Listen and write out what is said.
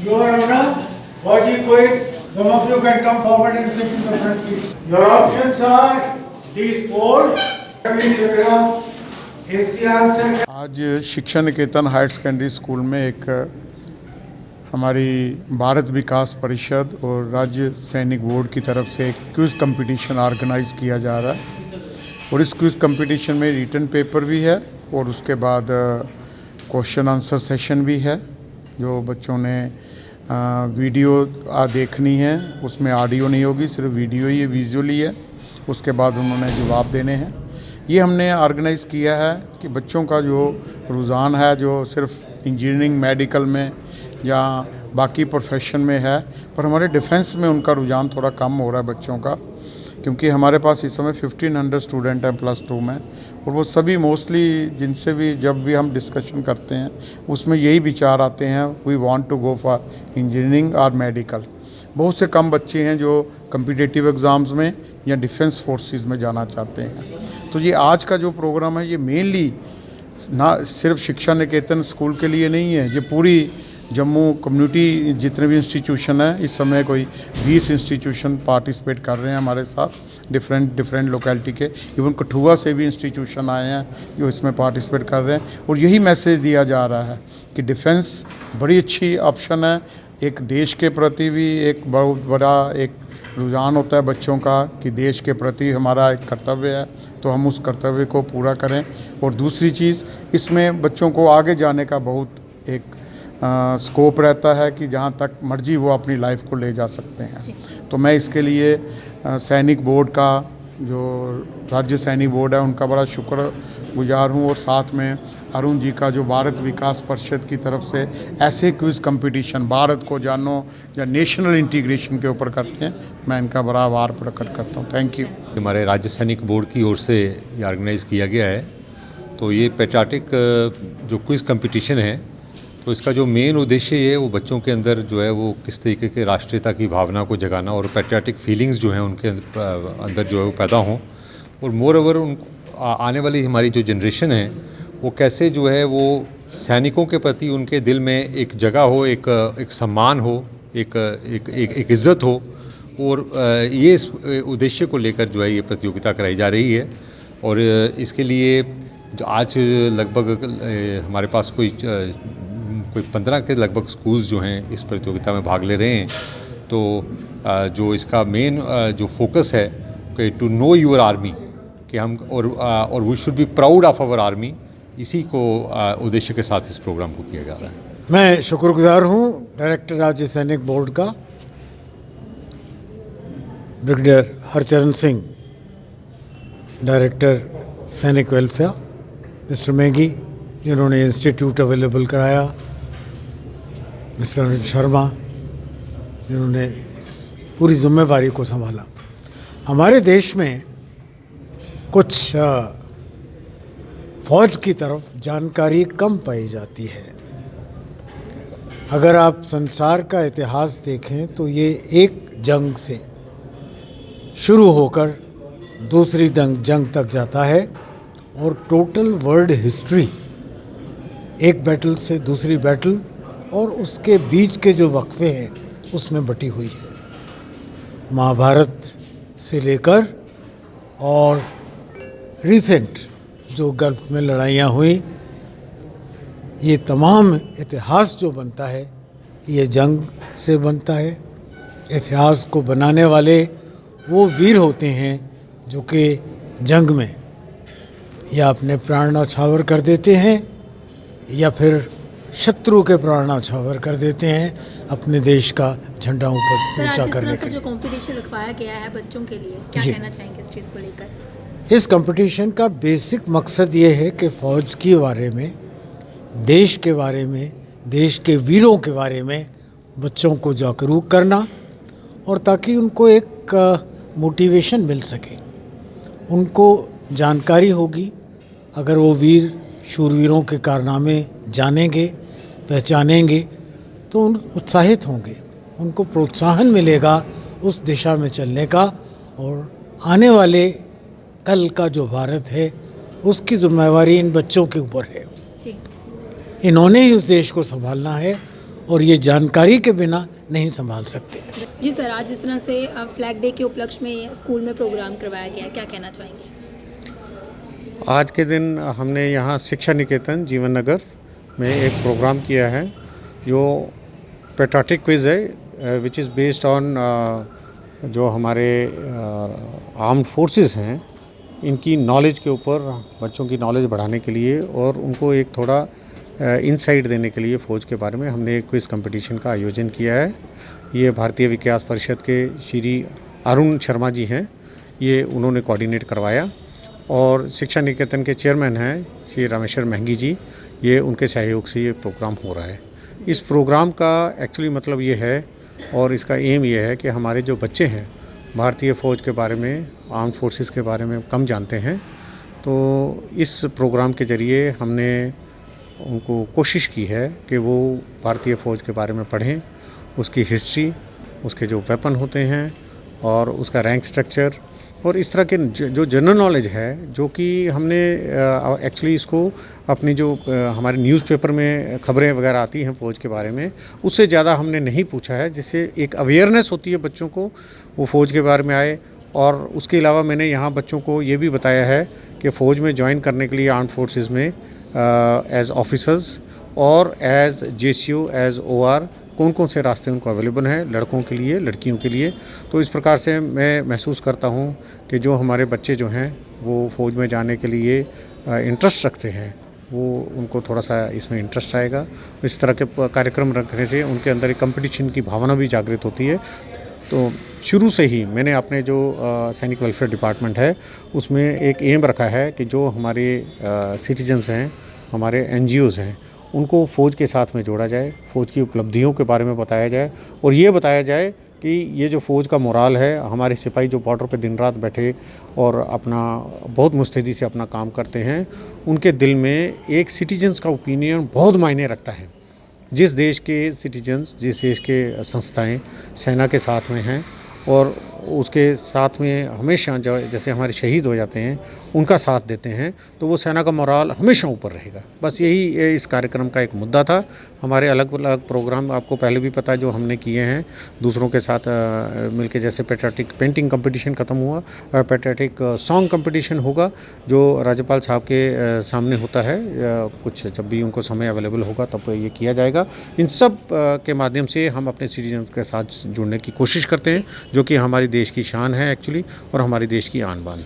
Your Honor, Fauji quiz. Some of you can come forward and sit in the front seats. Your options are these four. Chakra is the answer. आज शिक्षा निकेतन higher secondary school में एक हमारी भारत विकास परिषद और राज्य सैनिक board की तरफ से एक क्विज़ कंपटीशन ऑर्गेनाइज किया जा रहा है और इस क्विज़ कंपटीशन में रिटन पेपर भी है और उसके बाद क्वेश्चन आंसर सेशन भी है। जो बच्चों ने वीडियो देखनी है उसमें ऑडियो नहीं होगी, सिर्फ वीडियो ही विजुअली है। उसके बाद उन्होंने जवाब देने हैं। ये हमने ऑर्गेनाइज़ किया है कि बच्चों का जो रुझान है जो सिर्फ इंजीनियरिंग मेडिकल में या बाकी प्रोफेशन में है, पर हमारे डिफेंस में उनका रुझान थोड़ा कम हो रहा है बच्चों का, क्योंकि हमारे पास इस समय 1500 स्टूडेंट हैं +2 में और वो सभी मोस्टली जिनसे भी जब भी हम डिस्कशन करते हैं उसमें यही विचार आते हैं, we want to go for engineering और मेडिकल। बहुत से कम बच्चे हैं जो कम्पिटिटिव एग्ज़ाम्स में या डिफेंस फोर्सेस में जाना चाहते हैं। तो ये आज का जो प्रोग्राम है ये मेनली ना सिर्फ शिक्षा निकेतन स्कूल के लिए नहीं है, ये पूरी जम्मू कम्युनिटी जितने भी इंस्टीट्यूशन हैं, इस समय कोई 20 इंस्टीट्यूशन पार्टिसिपेट कर रहे हैं हमारे साथ, डिफरेंट लोकेलिटी के। इवन कठुआ से भी इंस्टीट्यूशन आए हैं जो इसमें पार्टिसिपेट कर रहे हैं और यही मैसेज दिया जा रहा है कि डिफेंस बड़ी अच्छी ऑप्शन है। एक देश के प्रति भी एक बहुत बड़ा एक रुझान होता है बच्चों का कि देश के प्रति हमारा एक कर्तव्य है, तो हम उस कर्तव्य को पूरा करें। और दूसरी चीज़, इसमें बच्चों को आगे जाने का बहुत एक स्कोप रहता है कि जहाँ तक मर्जी वो अपनी लाइफ को ले जा सकते हैं। तो मैं इसके लिए सैनिक बोर्ड का, जो राज्य सैनिक बोर्ड है, उनका बड़ा शुक्रगुजार हूँ और साथ में अरुण जी का जो भारत विकास परिषद की तरफ से ऐसे क्विज़ कंपटीशन भारत को जानो या नेशनल इंटीग्रेशन के ऊपर करते हैं, मैं इनका बड़ा आभार प्रकट करता हूँ। Thank you. हमारे राज्य सैनिक बोर्ड की ओर से ये ऑर्गेनाइज़ किया गया है। तो ये पैट्रियाटिक जो क्विज़ कंपटीशन है, तो इसका जो मेन उद्देश्य है वो बच्चों के अंदर जो है वो किस तरीके के राष्ट्रीयता की भावना को जगाना और पैट्रियाटिक फीलिंग्स जो हैं उनके अंदर जो है वो पैदा हों, और मोर ओवर उन आने वाली हमारी जो जनरेशन है वो कैसे जो है वो सैनिकों के प्रति उनके दिल में एक जगह हो, एक सम्मान हो, एक इज़्ज़त हो। और ये इस उद्देश्य को लेकर जो है ये प्रतियोगिता कराई जा रही है। और इसके लिए जो आज लगभग हमारे पास कोई 15 के लगभग स्कूल्स जो हैं इस प्रतियोगिता में भाग ले रहे हैं। तो जो इसका मेन जो फोकस है कि टू नो योर आर्मी, कि हम और we should be proud of our army, इसी को उद्देश्य के साथ इस प्रोग्राम को किया जा रहा है। मैं शुक्रगुजार हूँ डायरेक्टर राज्य सैनिक बोर्ड का, ब्रिगेडियर हरचरण सिंह, डायरेक्टर सैनिक वेलफेयर, मिस्टर मैगी जिन्होंने इंस्टीट्यूट अवेलेबल कराया, मिस्टर अनुज शर्मा जिन्होंने इस पूरी जिम्मेवारी को संभाला। हमारे देश में कुछ फौज की तरफ जानकारी कम पाई जाती है। अगर आप संसार का इतिहास देखें तो ये एक जंग से शुरू होकर दूसरी जंग तक जाता है और टोटल वर्ल्ड हिस्ट्री एक बैटल से दूसरी बैटल और उसके बीच के जो वक्फे हैं उसमें बटी हुई है। महाभारत से लेकर और रिसेंट जो गल्फ में लड़ाइयाँ हुई, ये तमाम इतिहास जो बनता है ये जंग से बनता है। इतिहास को बनाने वाले वो वीर होते हैं जो कि जंग में या अपने प्राण न्यौछावर कर देते हैं या फिर शत्रु के प्राण न्यौछावर कर देते हैं अपने देश का झंडा ऊपर ऊंचा करने के लिए। जो कंपटीशन रखवाया गया है बच्चों के लिए, क्या कहना चाहेंगे इस चीज़ को लेकर? इस कंपटीशन का बेसिक मकसद ये है कि फ़ौज के बारे में, देश के बारे में, देश के वीरों के बारे में बच्चों को जागरूक करना, और ताकि उनको एक मोटिवेशन मिल सके, उनको जानकारी होगी। अगर वो वीर शूरवीरों के कारनामे जानेंगे, पहचानेंगे तो उत्साहित होंगे, उनको प्रोत्साहन मिलेगा उस दिशा में चलने का, और आने वाले कल का जो भारत है उसकी जिम्मेवारी इन बच्चों के ऊपर है। इन्होंने ही उस देश को संभालना है और ये जानकारी के बिना नहीं संभाल सकते। जी सर, आज जिस तरह से फ्लैग डे के उपलक्ष्य में स्कूल में प्रोग्राम करवाया गया, क्या कहना चाहेंगे? आज के दिन हमने यहाँ शिक्षा निकेतन जीवन नगर में एक प्रोग्राम किया है जो पेट्रियोटिक क्विज़ है विच इज़ बेस्ड ऑन जो हमारे आर्म्ड फोर्सेस हैं इनकी नॉलेज के ऊपर, बच्चों की नॉलेज बढ़ाने के लिए और उनको एक थोड़ा इनसाइट देने के लिए फ़ौज के बारे में हमने एक क्विज़ कंपटीशन का आयोजन किया है। ये भारतीय विकास परिषद के श्री अरुण शर्मा जी हैं, ये उन्होंने कोऑर्डिनेट करवाया और शिक्षा निकेतन के चेयरमैन हैं श्री रामेश्वर महंगी जी, ये उनके सहयोग से ये प्रोग्राम हो रहा है। इस प्रोग्राम का एक्चुअली मतलब ये है और इसका एम ये है कि हमारे जो बच्चे हैं भारतीय फ़ौज के बारे में, आर्म्ड फोर्सेस के बारे में कम जानते हैं, तो इस प्रोग्राम के ज़रिए हमने उनको कोशिश की है कि वो भारतीय फ़ौज के बारे में पढ़ें, उसकी हिस्ट्री, उसके जो वेपन होते हैं और उसका रैंक स्ट्रक्चर और इस तरह के जो जनरल नॉलेज है, जो कि हमने एक्चुअली इसको अपनी जो हमारे न्यूज़पेपर में खबरें वगैरह आती हैं फ़ौज के बारे में, उससे ज़्यादा हमने नहीं पूछा है, जिससे एक अवेयरनेस होती है बच्चों को, वो फ़ौज के बारे में आए। और उसके अलावा मैंने यहाँ बच्चों को ये भी बताया है कि फ़ौज में ज्वाइन करने के लिए आर्म्ड फोर्सेस में एज ऑफिसर्स और एज JCO, एज OR कौन कौन से रास्ते उनको अवेलेबल हैं, लड़कों के लिए, लड़कियों के लिए। तो इस प्रकार से मैं महसूस करता हूँ कि जो हमारे बच्चे जो हैं वो फ़ौज में जाने के लिए इंटरेस्ट रखते हैं, वो उनको थोड़ा सा इसमें इंटरेस्ट आएगा। इस तरह के कार्यक्रम रखने से उनके अंदर एक कंपटीशन की भावना भी जागृत होती है। तो शुरू से ही मैंने अपने जो सैनिक वेलफेयर डिपार्टमेंट है उसमें एक एम रखा है कि जो हमारे सिटीजन्स हैं, हमारे NGOs हैं, उनको फ़ौज के साथ में जोड़ा जाए, फ़ौज की उपलब्धियों के बारे में बताया जाए और ये बताया जाए कि ये जो फ़ौज का मोराल है, हमारे सिपाही जो बॉर्डर पे दिन रात बैठे और अपना बहुत मुस्तैदी से अपना काम करते हैं, उनके दिल में एक सिटीजन्स का ओपिनियन बहुत मायने रखता है। जिस देश के सिटीजन्स, जिस देश के संस्थाएं सेना के साथ में हैं और उसके साथ में हमेशा जो जैसे हमारे शहीद हो जाते हैं उनका साथ देते हैं, तो वो सेना का मोराल हमेशा ऊपर रहेगा। बस यही इस कार्यक्रम का एक मुद्दा था। हमारे अलग अलग प्रोग्राम आपको पहले भी पता है जो हमने किए हैं दूसरों के साथ मिलके, जैसे पेट्रियोटिक पेंटिंग कंपटीशन ख़त्म हुआ, पेट्रियोटिक सॉन्ग कंपटीशन होगा जो राज्यपाल साहब के सामने होता है, कुछ जब भी उनको समय अवेलेबल होगा तब ये किया जाएगा। इन सब के माध्यम से हम अपने सिटीजन्स के साथ जुड़ने की कोशिश करते हैं, जो कि हमारी देश की शान है एक्चुअली और हमारे देश की आन बान।